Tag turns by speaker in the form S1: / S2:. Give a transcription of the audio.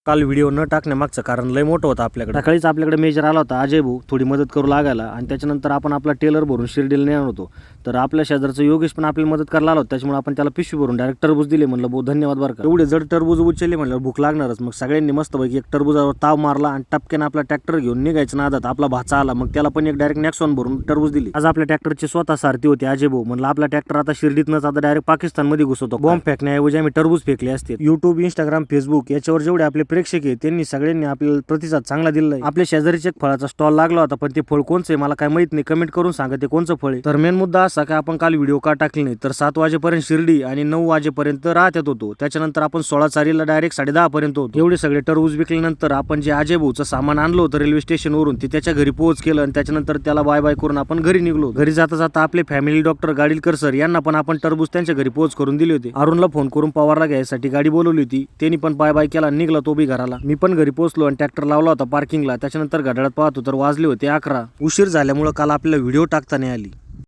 S1: काल व्हिडिओ न टाकण्यामागचं कारण लय मोठं होतं आपल्याकडे. सकाळीच आपल्याकडे मेजर आला होता अजय भाऊ, थोडी मदत करू लागायला आणि त्याच्यानंतर आपण आपला टेलर भरून शिर्डीला नेणार होतो. तर आपल्या शेजारचं योगेश पण आपल्याला मदत करायला आला होता, त्याच्यामुळे आपण त्याला पिशवी भरून डायरेक्ट टरबूज दिले. म्हणलं भाऊ धन्यवाद बरं का, एवढे जड टरबूज उचलले म्हणलं भूक लागणारच. मग सगळ्यांनी मस्तपैकी एक टरबूजावर ताव मारला आणि टपक्याने आपला ट्रॅक्टर घेऊन निघायचं नादात आपला भाचा आला. मग त्याला पण एक डायरेक्ट नेक्सॉन भरून टरबूज दिली. आज आपल्या ट्रॅक्टरचे स्वतः सारथी होते अजय भाऊ. म्हणलं आपला ट्रॅक्टर आता शिर्डीतनंच आता डायरेक्ट पाकिस्तानमध्ये घुसवतो. बॉम्ब फेकण्याऐवजी आम्ही टरबूज फेकले असते. युट्यूब, इंस्टाग्राम, फेसबुक याच्यावर जेवढे आपले प्रेक्षक आहेत त्यांनी सगळ्यांनी आपल्याला प्रतिसाद चांगला दिलाय. आपल्या शेजारीच एक फळाचा स्टॉल लागला होता, पण ते फळ कोणचं आहे मला काय माहित नाही. कमेंट करून सांगा ते कोणचं फळ आहे. तर मेन मुद्दा असा की आपण काल व्हिडिओ का टाकले नाही, तर 7 वाजेपर्यंत शिर्डी आणि 9 वाजेपर्यंत राहत्यात होतो. त्याच्यानंतर आपण 16 डायरेक्ट 10:30 पर्यंत होतो. एवढे सगळे टरबूज विकल्यानंतर आपण जे अजय भाऊचं सामान आणलं होतं रेल्वे स्टेशनवरून ते त्याच्या घरी पोहोच केलं आणि त्याच्यानंतर त्याला बाय बाय करून आपण घरी निघलो. घरी जाता जाता आपले फॅमिली डॉक्टर गाडीलकर सर यांना पण आपण टरबूज त्यांच्या घरी पोहोच करून दिले होते. अरुणला फोन करून पवारला घ्यायसाठी गाडी बोलवली होती, त्यांनी पण बाय बाय केला, निघला तो बी घराला. मी पण घरी पोहोचलो आणि ट्रॅक्टर लावला होता पार्किंगला. त्याच्यानंतर घड्याळात पाहतो तर वाजले होते 11. उशीर झाल्यामुळे काल आपल्याला व्हिडिओ टाकता नाही आली.